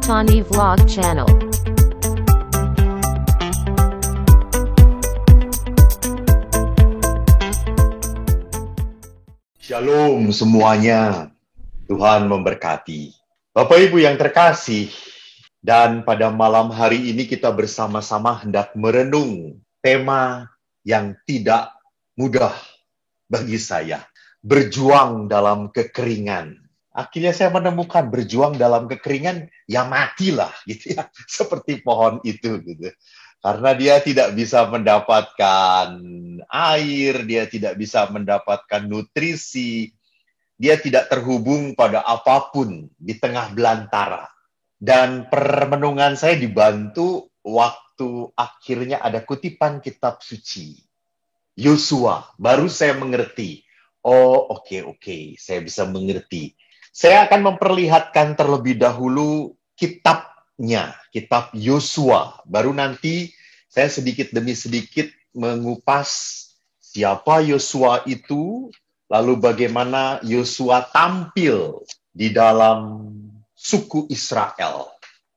Antoni Vlog Channel. Shalom semuanya, Tuhan memberkati. Bapak Ibu yang terkasih, dan pada malam hari ini kita bersama-sama hendak merenung tema yang tidak mudah bagi saya. Berjuang dalam kekeringan. Akhirnya saya menemukan berjuang dalam kekeringan, ya matilah gitu ya. Seperti pohon itu gitu. Karena dia tidak bisa mendapatkan air, dia tidak bisa mendapatkan nutrisi, dia tidak terhubung pada apapun di tengah belantara. Dan permenungan saya dibantu waktu akhirnya ada kutipan kitab suci. Yosua, baru saya mengerti. Oh, oke, saya bisa mengerti. Saya akan memperlihatkan terlebih dahulu kitabnya, kitab Yosua. Baru nanti saya sedikit demi sedikit mengupas siapa Yosua itu, lalu bagaimana Yosua tampil di dalam suku Israel.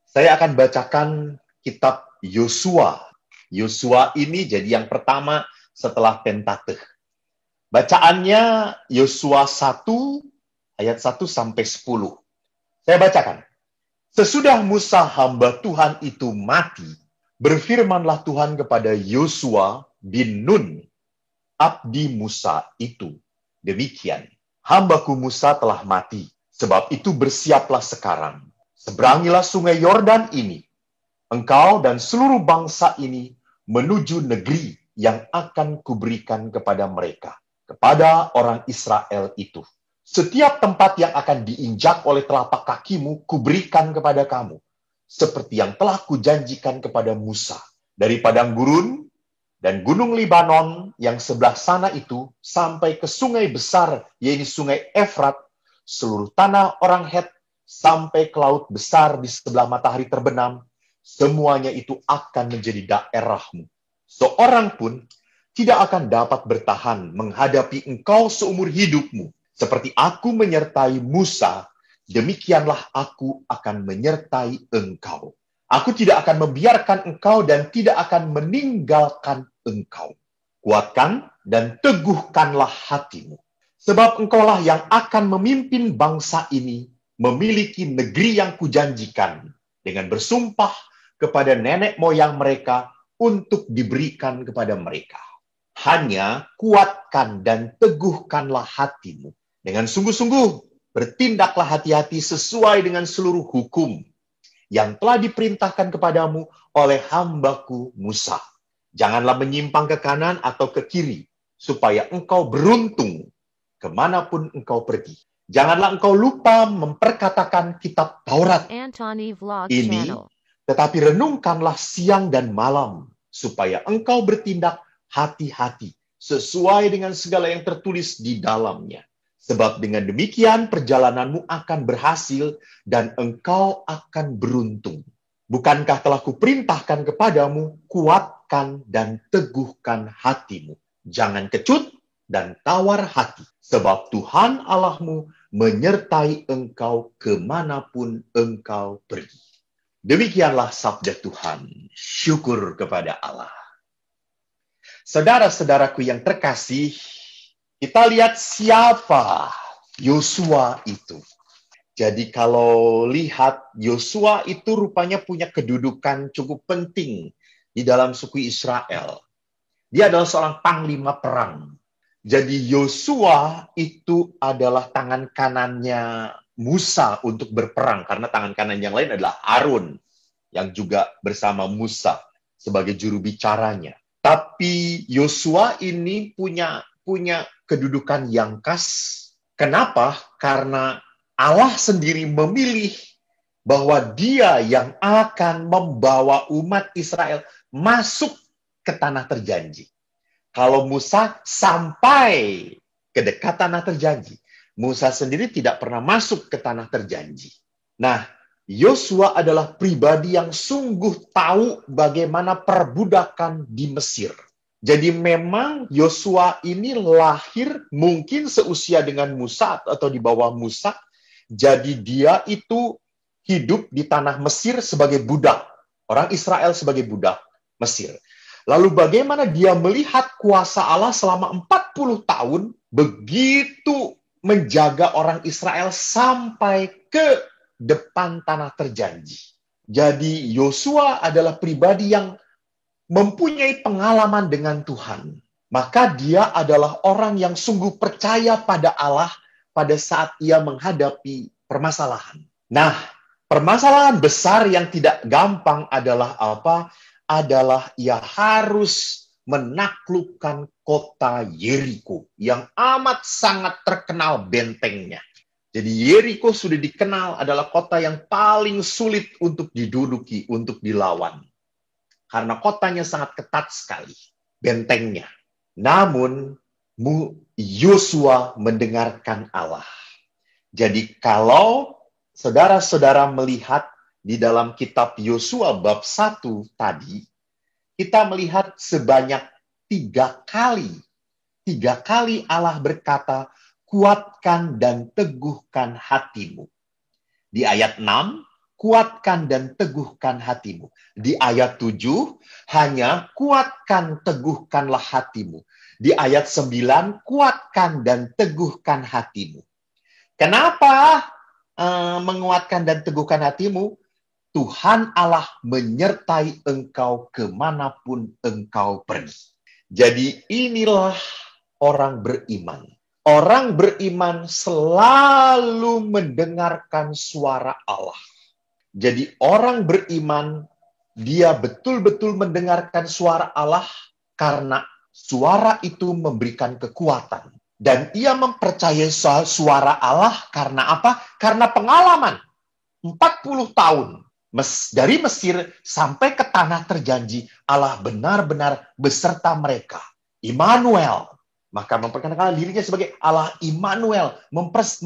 Saya akan bacakan kitab Yosua. Yosua ini jadi yang pertama setelah Pentateuch. Bacaannya Yosua 1 ayat 1 sampai 10. Saya bacakan. Sesudah Musa hamba Tuhan itu mati, berfirmanlah Tuhan kepada Yosua bin Nun, abdi Musa itu. Demikian, hambaku Musa telah mati, sebab itu bersiaplah sekarang. Seberangilah sungai Yordan ini, engkau dan seluruh bangsa ini menuju negeri yang akan kuberikan kepada mereka, kepada orang Israel itu. Setiap tempat yang akan diinjak oleh telapak kakimu, kuberikan kepada kamu, seperti yang telah kujanjikan kepada Musa. Dari padang gurun dan gunung Libanon yang sebelah sana itu, sampai ke sungai besar, yaitu sungai Efrat, seluruh tanah orang Het, sampai ke laut besar di sebelah matahari terbenam, semuanya itu akan menjadi daerahmu. Seorang pun tidak akan dapat bertahan menghadapi engkau seumur hidupmu. Seperti aku menyertai Musa, demikianlah aku akan menyertai engkau. Aku tidak akan membiarkan engkau dan tidak akan meninggalkan engkau. Kuatkan dan teguhkanlah hatimu. Sebab engkaulah yang akan memimpin bangsa ini memiliki negeri yang kujanjikan dengan bersumpah kepada nenek moyang mereka untuk diberikan kepada mereka. Hanya kuatkan dan teguhkanlah hatimu. Dengan sungguh-sungguh bertindaklah hati-hati sesuai dengan seluruh hukum yang telah diperintahkan kepadamu oleh hambaku Musa. Janganlah menyimpang ke kanan atau ke kiri, supaya engkau beruntung kemanapun engkau pergi. Janganlah engkau lupa memperkatakan kitab Taurat Antoni Vlog ini, Channel. tetapi renungkanlah siang dan malam, supaya engkau bertindak hati-hati sesuai dengan segala yang tertulis di dalamnya. Sebab dengan demikian perjalananmu akan berhasil dan engkau akan beruntung. Bukankah telah kuperintahkan kepadamu, kuatkan dan teguhkan hatimu. Jangan kecut dan tawar hati. Sebab Tuhan Allahmu menyertai engkau kemanapun engkau pergi. Demikianlah sabda Tuhan. Syukur kepada Allah. Saudara-saudaraku yang terkasih, kita lihat siapa Yosua itu. Jadi kalau lihat Yosua itu rupanya punya kedudukan cukup penting di dalam suku Israel. Dia adalah seorang panglima perang. Jadi Yosua itu adalah tangan kanannya Musa untuk berperang, karena tangan kanan yang lain adalah Harun yang juga bersama Musa sebagai juru bicaranya. Tapi Yosua ini punya kedudukan yang khas. Kenapa? Karena Allah sendiri memilih bahwa dia yang akan membawa umat Israel masuk ke tanah terjanji. Kalau Musa sampai ke dekat tanah terjanji, Musa sendiri tidak pernah masuk ke tanah terjanji. Nah, Yosua adalah pribadi yang sungguh tahu bagaimana perbudakan di Mesir. Jadi memang Yosua ini lahir mungkin seusia dengan Musa atau di bawah Musa. Jadi dia itu hidup di tanah Mesir sebagai budak. Orang Israel sebagai budak Mesir. Lalu bagaimana dia melihat kuasa Allah selama 40 tahun, begitu menjaga orang Israel sampai ke depan tanah terjanji. Jadi Yosua adalah pribadi yang mempunyai pengalaman dengan Tuhan. Maka dia adalah orang yang sungguh percaya pada Allah pada saat ia menghadapi permasalahan. Nah, permasalahan besar yang tidak gampang adalah apa? Adalah ia harus menaklukkan kota Yeriko yang amat sangat terkenal bentengnya. Jadi Yeriko sudah dikenal adalah kota yang paling sulit untuk diduduki, untuk dilawan. Karena kotanya sangat ketat sekali, bentengnya. Namun, Yosua mendengarkan Allah. Jadi kalau saudara-saudara melihat di dalam kitab Yosua bab 1 tadi, kita melihat sebanyak 3 kali. 3 kali Allah berkata, kuatkan dan teguhkan hatimu. Di ayat 6, kuatkan dan teguhkan hatimu. Di ayat 7, hanya kuatkan, teguhkanlah hatimu. Di ayat 9, kuatkan dan teguhkan hatimu. Kenapa menguatkan dan teguhkan hatimu? Tuhan Allah menyertai engkau kemanapun engkau pergi. Jadi inilah orang beriman. Orang beriman selalu mendengarkan suara Allah. Jadi orang beriman, dia betul-betul mendengarkan suara Allah karena suara itu memberikan kekuatan. Dan ia mempercayai suara Allah karena apa? Karena pengalaman 40 tahun. Dari Mesir sampai ke tanah terjanji, Allah benar-benar beserta mereka. Immanuel. Maka memperkenalkan dirinya sebagai Allah Immanuel,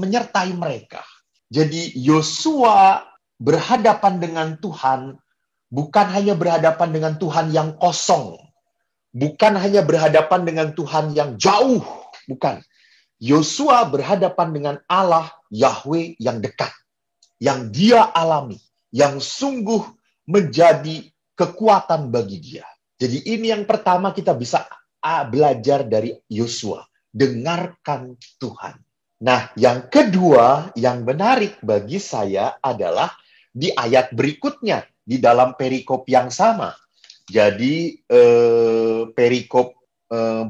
menyertai mereka. Jadi Yosua berhadapan dengan Tuhan, bukan hanya berhadapan dengan Tuhan yang kosong. Bukan hanya berhadapan dengan Tuhan yang jauh. Bukan. Yosua berhadapan dengan Allah Yahweh yang dekat. Yang dia alami. Yang sungguh menjadi kekuatan bagi dia. Jadi ini yang pertama kita bisa belajar dari Yosua. Dengarkan Tuhan. Nah, yang kedua yang menarik bagi saya adalah di ayat berikutnya. Di dalam perikop yang sama. Jadi perikop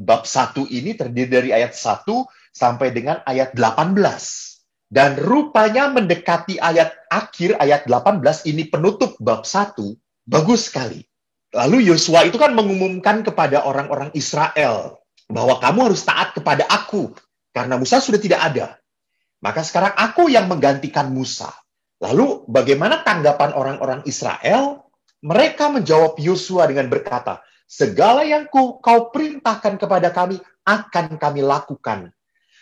bab 1 ini terdiri dari ayat 1 sampai dengan ayat 18. Dan rupanya mendekati ayat akhir, ayat 18, ini penutup bab 1, bagus sekali. Lalu Yosua itu kan mengumumkan kepada orang-orang Israel, bahwa kamu harus taat kepada aku, karena Musa sudah tidak ada. Maka sekarang aku yang menggantikan Musa. Lalu bagaimana tanggapan orang-orang Israel? Mereka menjawab Yosua dengan berkata, segala yang kau perintahkan kepada kami, akan kami lakukan.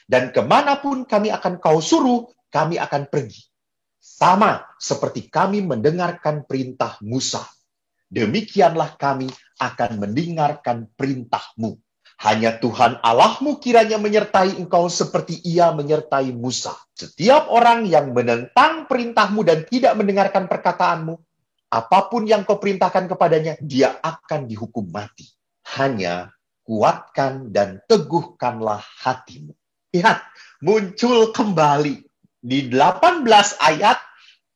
Dan kemanapun kami akan kau suruh, kami akan pergi. Sama seperti kami mendengarkan perintah Musa. Demikianlah kami akan mendengarkan perintahmu. Hanya Tuhan Allahmu kiranya menyertai engkau seperti ia menyertai Musa. Setiap orang yang menentang perintahmu dan tidak mendengarkan perkataanmu, apapun yang kau perintahkan kepadanya, dia akan dihukum mati. Hanya kuatkan dan teguhkanlah hatimu. Lihat, muncul kembali di 18 ayat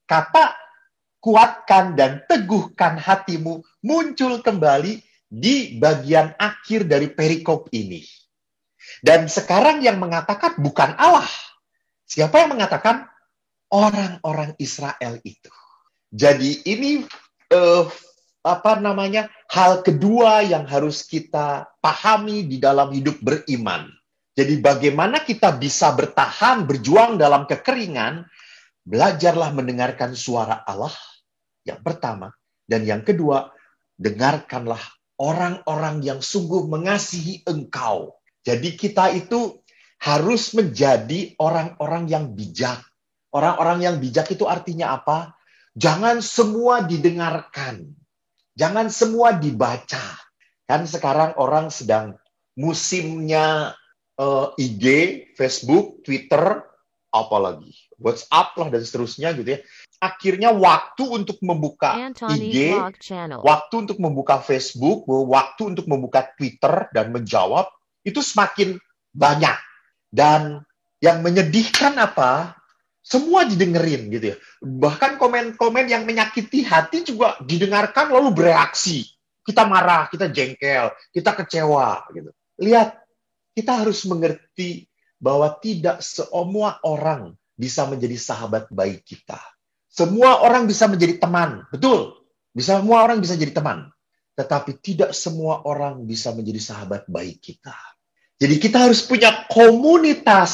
kata kuatkan dan teguhkan hatimu muncul kembali di bagian akhir dari perikop ini. Dan sekarang yang mengatakan bukan Allah. Siapa yang mengatakan? Orang-orang Israel itu. Jadi ini hal kedua yang harus kita pahami di dalam hidup beriman. Jadi bagaimana kita bisa bertahan, berjuang dalam kekeringan, belajarlah mendengarkan suara Allah, yang pertama. Dan yang kedua, dengarkanlah orang-orang yang sungguh mengasihi engkau. Jadi kita itu harus menjadi orang-orang yang bijak. Orang-orang yang bijak itu artinya apa? Jangan semua didengarkan. Jangan semua dibaca. Kan sekarang orang sedang musimnya IG, Facebook, Twitter, apalagi WhatsApp lah dan seterusnya gitu ya. Akhirnya waktu untuk membuka Anthony IG, Vlog Channel. waktu untuk membuka Facebook, waktu untuk membuka Twitter dan menjawab itu semakin banyak. Dan yang menyedihkan apa? Semua didengerin gitu ya. Bahkan komen-komen yang menyakiti hati juga didengarkan lalu bereaksi. Kita marah, kita jengkel, kita kecewa gitu. Lihat, kita harus mengerti bahwa tidak semua orang bisa menjadi sahabat baik kita. Semua orang bisa menjadi teman, betul. Semua orang bisa jadi teman. Tetapi tidak semua orang bisa menjadi sahabat baik kita. Jadi kita harus punya komunitas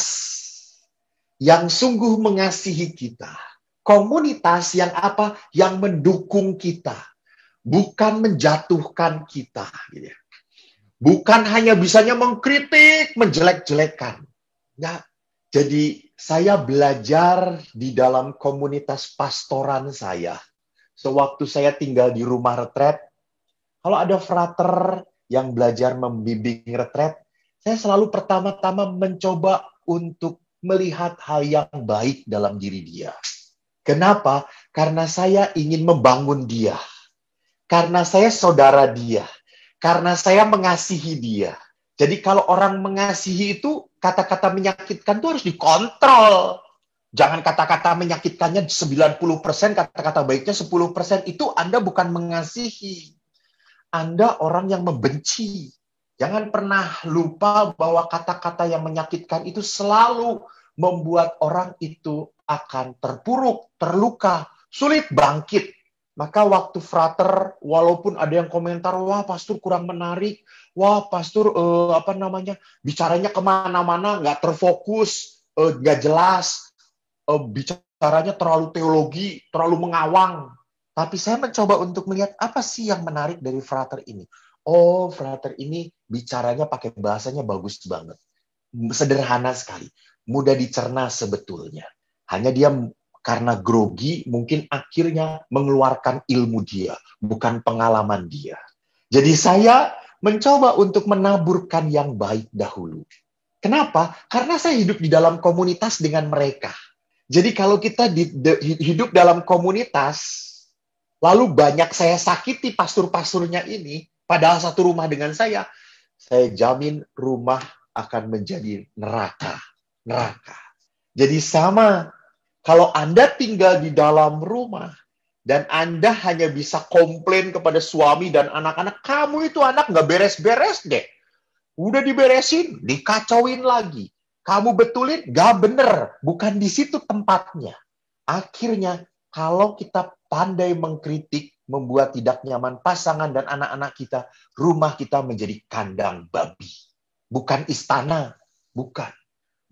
yang sungguh mengasihi kita. Komunitas yang apa? Yang mendukung kita. Bukan menjatuhkan kita. Gitu ya. Bukan hanya bisanya mengkritik, menjelek-jelekan. Nah, jadi saya belajar di dalam komunitas pastoran saya. Sewaktu saya tinggal di rumah retret, kalau ada frater yang belajar membimbing retret, saya selalu pertama-tama mencoba untuk melihat hal yang baik dalam diri dia. Kenapa? Karena saya ingin membangun dia. Karena saya saudara dia. Karena saya mengasihi dia. Jadi kalau orang mengasihi itu, kata-kata menyakitkan itu harus dikontrol. Jangan kata-kata menyakitkannya 90%, kata-kata baiknya 10%. Itu Anda bukan mengasihi. Anda orang yang membenci. Jangan pernah lupa bahwa kata-kata yang menyakitkan itu selalu membuat orang itu akan terpuruk, terluka, sulit bangkit. Maka waktu frater, walaupun ada yang komentar, wah pastor kurang menarik, wah pastor bicaranya kemana-mana, nggak terfokus, nggak jelas, bicaranya terlalu teologi, terlalu mengawang. Tapi saya mencoba untuk melihat apa sih yang menarik dari frater ini. Oh, frater ini bicaranya pakai bahasanya bagus banget. Sederhana sekali. Mudah dicerna sebetulnya. Hanya dia karena grogi mungkin akhirnya mengeluarkan ilmu dia, bukan pengalaman dia. Jadi saya mencoba untuk menaburkan yang baik dahulu. Kenapa? Karena saya hidup di dalam komunitas dengan mereka. Jadi kalau kita hidup dalam komunitas, lalu banyak saya sakiti pastor-pastornya ini, padahal satu rumah dengan saya jamin rumah akan menjadi neraka. Neraka. Jadi sama, kalau Anda tinggal di dalam rumah, dan Anda hanya bisa komplain kepada suami dan anak-anak, kamu itu anak nggak beres-beres deh. Udah diberesin, dikacauin lagi. Kamu betulin, nggak bener. Bukan di situ tempatnya. Akhirnya, kalau kita pandai mengkritik, membuat tidak nyaman pasangan dan anak-anak kita, rumah kita menjadi kandang babi. Bukan istana, bukan.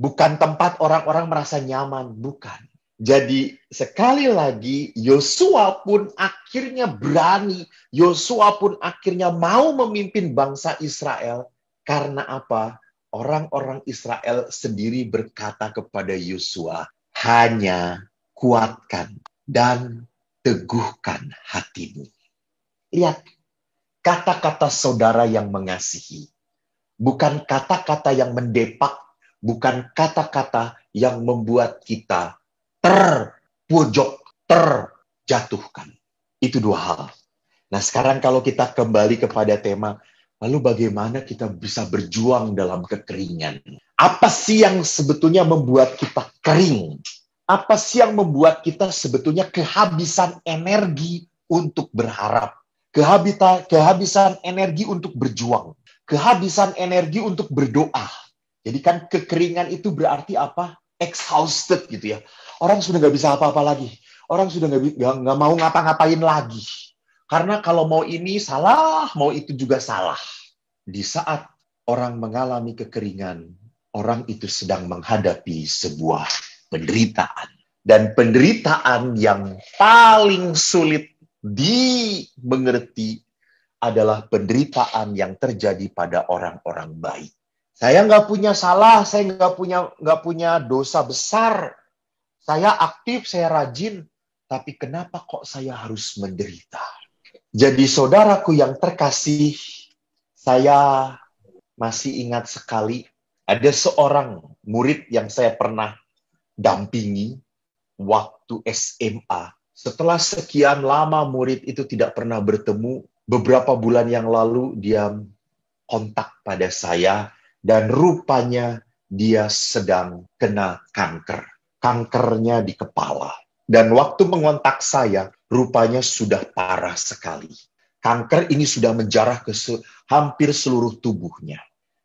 Bukan tempat orang-orang merasa nyaman, bukan. Jadi sekali lagi, Yosua pun akhirnya berani, Yosua pun akhirnya mau memimpin bangsa Israel. Karena apa? Orang-orang Israel sendiri berkata kepada Yosua, hanya kuatkan dan teguhkan hatimu. Lihat, kata-kata saudara yang mengasihi. Bukan kata-kata yang mendepak, bukan kata-kata yang membuat kita terpojok, terjatuhkan. Itu dua hal. Nah sekarang kalau kita kembali kepada tema, lalu bagaimana kita bisa berjuang dalam kekeringan? Apa sih yang sebetulnya membuat kita kering? Apa sih yang membuat kita sebetulnya kehabisan energi untuk berharap? Kehabisan energi untuk berjuang? Kehabisan energi untuk berdoa? Jadi kan kekeringan itu berarti apa? Exhausted gitu ya. Orang sudah nggak bisa apa-apa lagi. Orang sudah nggak mau ngapa-ngapain lagi. Karena kalau mau ini salah, mau itu juga salah. Di saat orang mengalami kekeringan, orang itu sedang menghadapi sebuah penderitaan. Dan penderitaan yang paling sulit dimengerti adalah penderitaan yang terjadi pada orang-orang baik. Saya nggak punya salah, saya nggak punya dosa besar. Saya aktif, saya rajin, tapi kenapa kok saya harus menderita? Jadi saudaraku yang terkasih, saya masih ingat sekali ada seorang murid yang saya pernah dampingi waktu SMA. Setelah sekian lama murid itu tidak pernah bertemu, beberapa bulan yang lalu dia kontak pada saya dan rupanya dia sedang kena kanker. Kankernya di kepala. Dan waktu mengontak saya, rupanya sudah parah sekali. Kanker ini sudah menjarah ke hampir seluruh tubuhnya.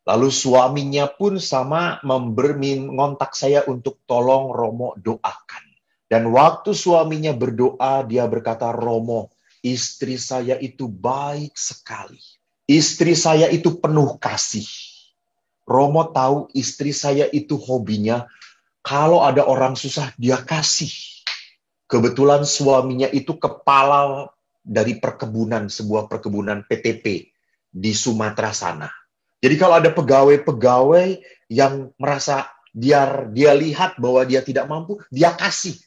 Lalu suaminya pun sama mengontak saya untuk tolong Romo doakan. Dan waktu suaminya berdoa, dia berkata, Romo, istri saya itu baik sekali. Istri saya itu penuh kasih. Romo tahu istri saya itu hobinya, kalau ada orang susah, dia kasih. Kebetulan suaminya itu kepala dari perkebunan, sebuah perkebunan PTP di Sumatera sana. Jadi kalau ada pegawai-pegawai yang merasa dia lihat bahwa dia tidak mampu, dia kasih.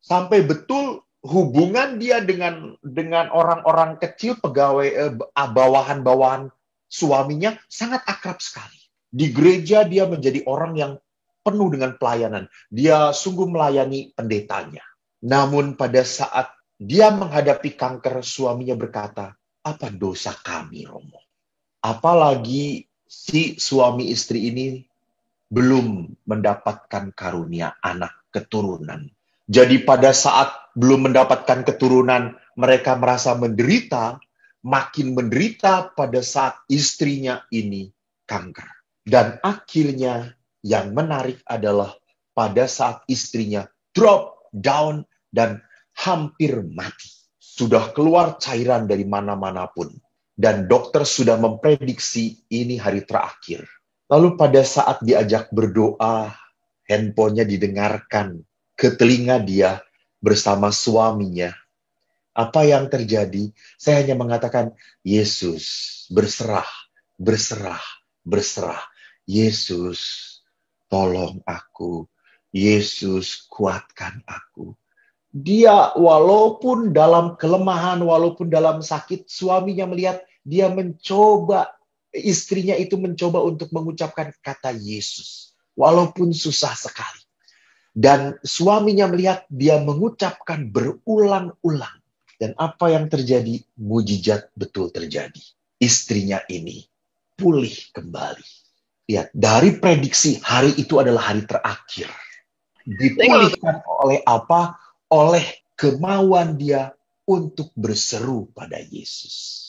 Sampai betul hubungan dia dengan orang-orang kecil, pegawai bawahan-bawahan suaminya sangat akrab sekali. Di gereja dia menjadi orang yang penuh dengan pelayanan. Dia sungguh melayani pendetanya. Namun pada saat dia menghadapi kanker, suaminya berkata, apa dosa kami, Romo? Apalagi si suami istri ini belum mendapatkan karunia anak keturunan. Jadi pada saat belum mendapatkan keturunan, mereka merasa menderita, makin menderita pada saat istrinya ini kanker. Dan akhirnya yang menarik adalah pada saat istrinya drop down dan hampir mati. Sudah keluar cairan dari mana-mana pun. Dan dokter sudah memprediksi ini hari terakhir. Lalu pada saat diajak berdoa, handphonenya didengarkan ke telinga dia bersama suaminya. Apa yang terjadi? Saya hanya mengatakan, Yesus, berserah. Yesus, tolong aku. Yesus, kuatkan aku. Dia walaupun dalam kelemahan, walaupun dalam sakit, suaminya melihat dia mencoba, istrinya itu mencoba untuk mengucapkan kata Yesus. Walaupun susah sekali. Dan suaminya melihat dia mengucapkan berulang-ulang. Dan apa yang terjadi? Mujizat betul terjadi. Istrinya ini pulih kembali. Lihat, dari prediksi hari itu adalah hari terakhir. Dipulihkan oleh apa? Oleh kemauan dia untuk berseru pada Yesus.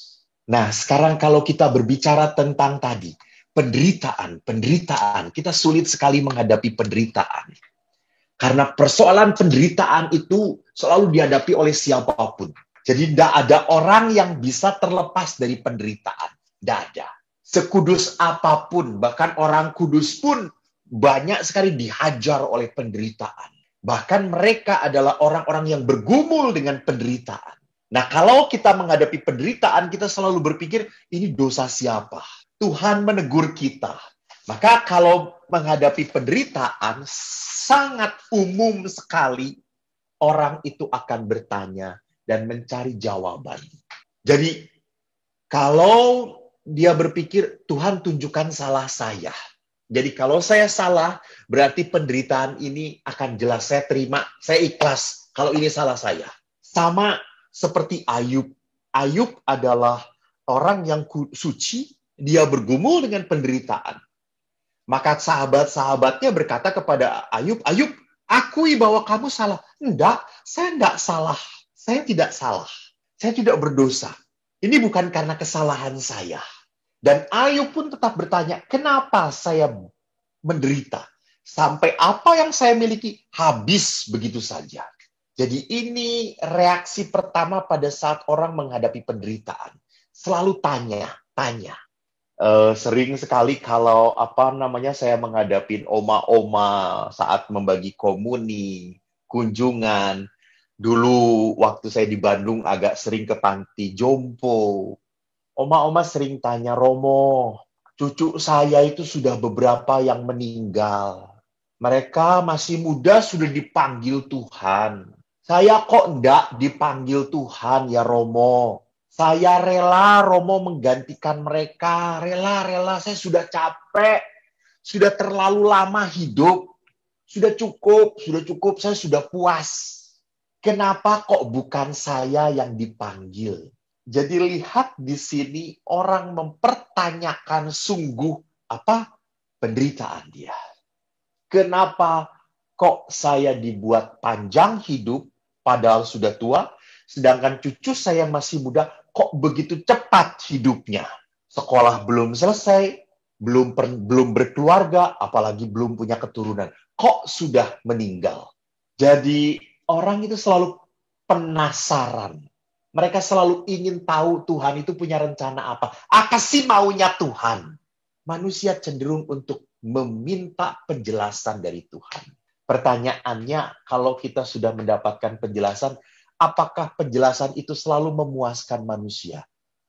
Nah, sekarang kalau kita berbicara tentang tadi, penderitaan, kita sulit sekali menghadapi penderitaan. Karena persoalan penderitaan itu selalu dihadapi oleh siapapun. Jadi tidak ada orang yang bisa terlepas dari penderitaan. Tidak ada. Sekudus apapun, bahkan orang kudus pun banyak sekali dihajar oleh penderitaan. Bahkan mereka adalah orang-orang yang bergumul dengan penderitaan. Nah, kalau kita menghadapi penderitaan, kita selalu berpikir, ini dosa siapa? Tuhan menegur kita. Maka kalau menghadapi penderitaan, sangat umum sekali orang itu akan bertanya dan mencari jawaban. Jadi, kalau dia berpikir, Tuhan tunjukkan salah saya. Jadi kalau saya salah, berarti penderitaan ini akan jelas. Saya terima, saya ikhlas kalau ini salah saya. Sama seperti Ayub. Ayub adalah orang yang suci, dia bergumul dengan penderitaan. Maka sahabat-sahabatnya berkata kepada Ayub, Ayub, akui bahwa kamu salah. Enggak, saya enggak salah. Saya tidak salah. Saya tidak berdosa. Ini bukan karena kesalahan saya. Dan Ayub pun tetap bertanya, kenapa saya menderita? Sampai apa yang saya miliki habis begitu saja. Jadi ini reaksi pertama pada saat orang menghadapi penderitaan. Selalu tanya. Sering sekali kalau saya menghadapi oma-oma saat membagi komuni, kunjungan. Dulu waktu saya di Bandung agak sering ke panti jompo. Oma-oma sering tanya, Romo, cucu saya itu sudah beberapa yang meninggal. Mereka masih muda sudah dipanggil Tuhan. Saya kok enggak dipanggil Tuhan ya Romo. Saya rela Romo menggantikan mereka. Rela, saya sudah capek. Sudah terlalu lama hidup. sudah cukup, saya sudah puas. Kenapa kok bukan saya yang dipanggil? Jadi lihat di sini orang mempertanyakan sungguh apa penderitaan dia. Kenapa kok saya dibuat panjang hidup padahal sudah tua, sedangkan cucu saya masih muda, kok begitu cepat hidupnya? Sekolah belum selesai, belum berkeluarga, apalagi belum punya keturunan. Kok sudah meninggal? Jadi orang itu selalu penasaran. Mereka selalu ingin tahu Tuhan itu punya rencana apa. Apa sih maunya Tuhan? Manusia cenderung untuk meminta penjelasan dari Tuhan. Pertanyaannya, kalau kita sudah mendapatkan penjelasan, apakah penjelasan itu selalu memuaskan manusia?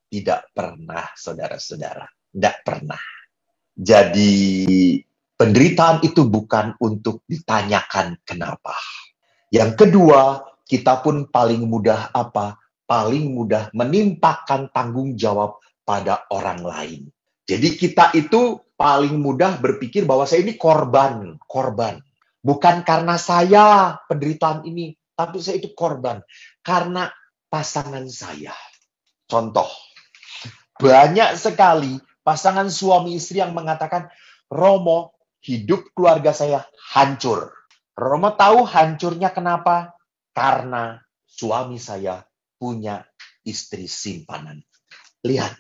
Tidak pernah, saudara-saudara. Tidak pernah. Jadi, penderitaan itu bukan untuk ditanyakan kenapa. Yang kedua, kita pun paling mudah apa? Paling mudah menimpakan tanggung jawab pada orang lain. Jadi kita itu paling mudah berpikir bahwa saya ini korban. Bukan karena saya penderitaan ini, tapi saya itu korban. Karena pasangan saya. Contoh, banyak sekali pasangan suami istri yang mengatakan, Romo, hidup keluarga saya hancur. Romo tahu hancurnya kenapa? Karena suami saya punya istri simpanan. Lihat.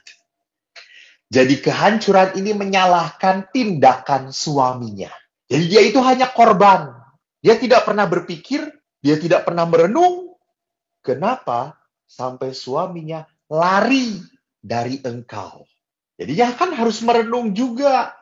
Jadi kehancuran ini menyalahkan tindakan suaminya. Jadi dia itu hanya korban. Dia tidak pernah berpikir, dia tidak pernah merenung. Kenapa sampai suaminya lari dari engkau? Jadi dia kan harus merenung juga.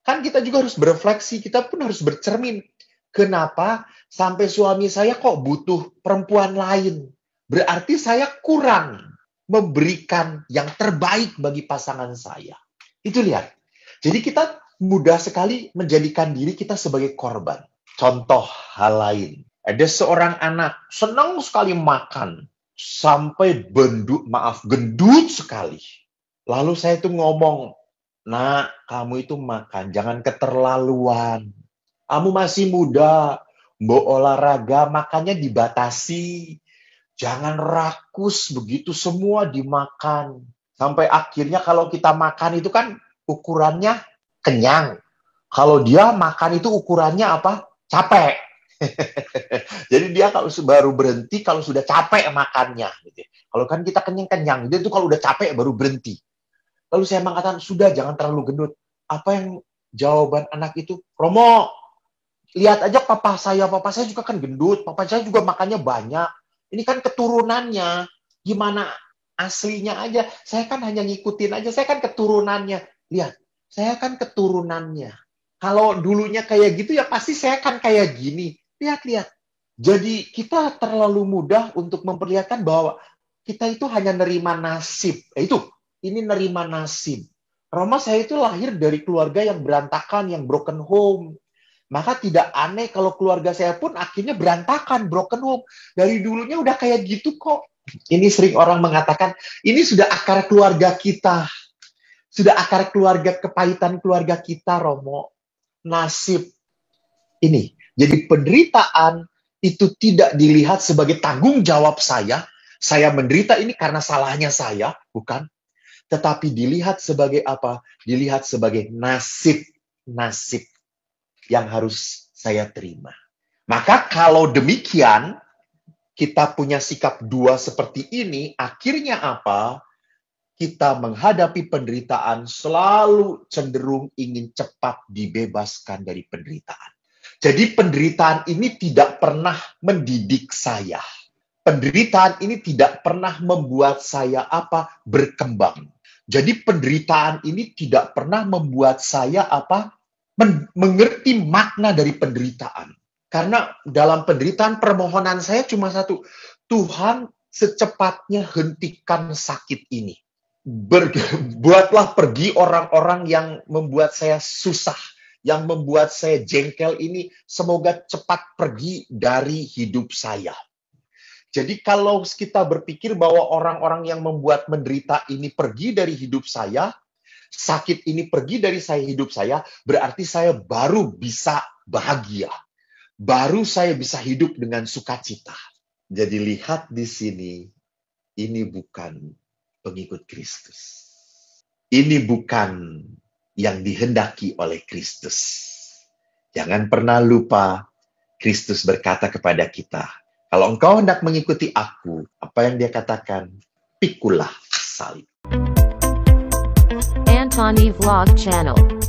Kan kita juga harus berefleksi, kita pun harus bercermin. Kenapa sampai suami saya kok butuh perempuan lain? Berarti saya kurang memberikan yang terbaik bagi pasangan saya. Itu lihat. Jadi kita mudah sekali menjadikan diri kita sebagai korban. Contoh hal lain. Ada seorang anak senang sekali makan. Sampai gendut sekali. Lalu saya tuh ngomong, Nak, kamu itu makan, jangan keterlaluan. Kamu masih muda, mbok olahraga, makannya dibatasi. Jangan rakus begitu semua dimakan. Sampai akhirnya kalau kita makan itu kan ukurannya kenyang. Kalau dia makan itu ukurannya apa? Capek. Jadi dia kalau baru berhenti kalau sudah capek makannya. Gitu. Kalau kan kita kenyang-kenyang, dia itu kalau udah capek baru berhenti. Lalu saya mengatakan, sudah jangan terlalu gendut. Apa yang jawaban anak itu? Romo, lihat aja papa saya juga kan gendut, papa saya juga makannya banyak. Ini kan keturunannya, gimana aslinya aja. Saya kan hanya ngikutin aja, saya kan keturunannya. Lihat, saya kan keturunannya. Kalau dulunya kayak gitu, ya pasti saya kan kayak gini. Lihat. Jadi kita terlalu mudah untuk memperlihatkan bahwa kita itu hanya nerima nasib. Ini nerima nasib. Roma, saya itu lahir dari keluarga yang berantakan, yang broken home. Maka tidak aneh kalau keluarga saya pun akhirnya berantakan, broken home. Dari dulunya udah kayak gitu kok. Ini sering orang mengatakan, ini sudah akar keluarga kita. Sudah akar keluarga, kepahitan keluarga kita, Romo. Nasib. Ini. Jadi penderitaan itu tidak dilihat sebagai tanggung jawab saya. Saya menderita ini karena salahnya saya, bukan. Tetapi dilihat sebagai apa? Dilihat sebagai nasib yang harus saya terima. Maka kalau demikian, kita punya sikap dua seperti ini, akhirnya apa? Kita menghadapi penderitaan selalu cenderung ingin cepat dibebaskan dari penderitaan. Jadi penderitaan ini tidak pernah mendidik saya. Penderitaan ini tidak pernah membuat saya berkembang. Jadi penderitaan ini tidak pernah membuat saya mengerti makna dari penderitaan. Karena dalam penderitaan permohonan saya cuma satu. Tuhan, secepatnya hentikan sakit ini. Buatlah pergi orang-orang yang membuat saya susah, yang membuat saya jengkel ini. Semoga cepat pergi dari hidup saya. Jadi kalau kita berpikir bahwa orang-orang yang membuat menderita ini pergi dari hidup saya, sakit ini pergi dari hidup saya, berarti saya baru bisa bahagia. baru saya bisa hidup dengan sukacita. Jadi lihat di sini, ini bukan pengikut Kristus. Ini bukan yang dihendaki oleh Kristus. Jangan pernah lupa, Kristus berkata kepada kita, kalau engkau hendak mengikuti aku, apa yang dia katakan? Pikulah salib. Antony Vlog Channel.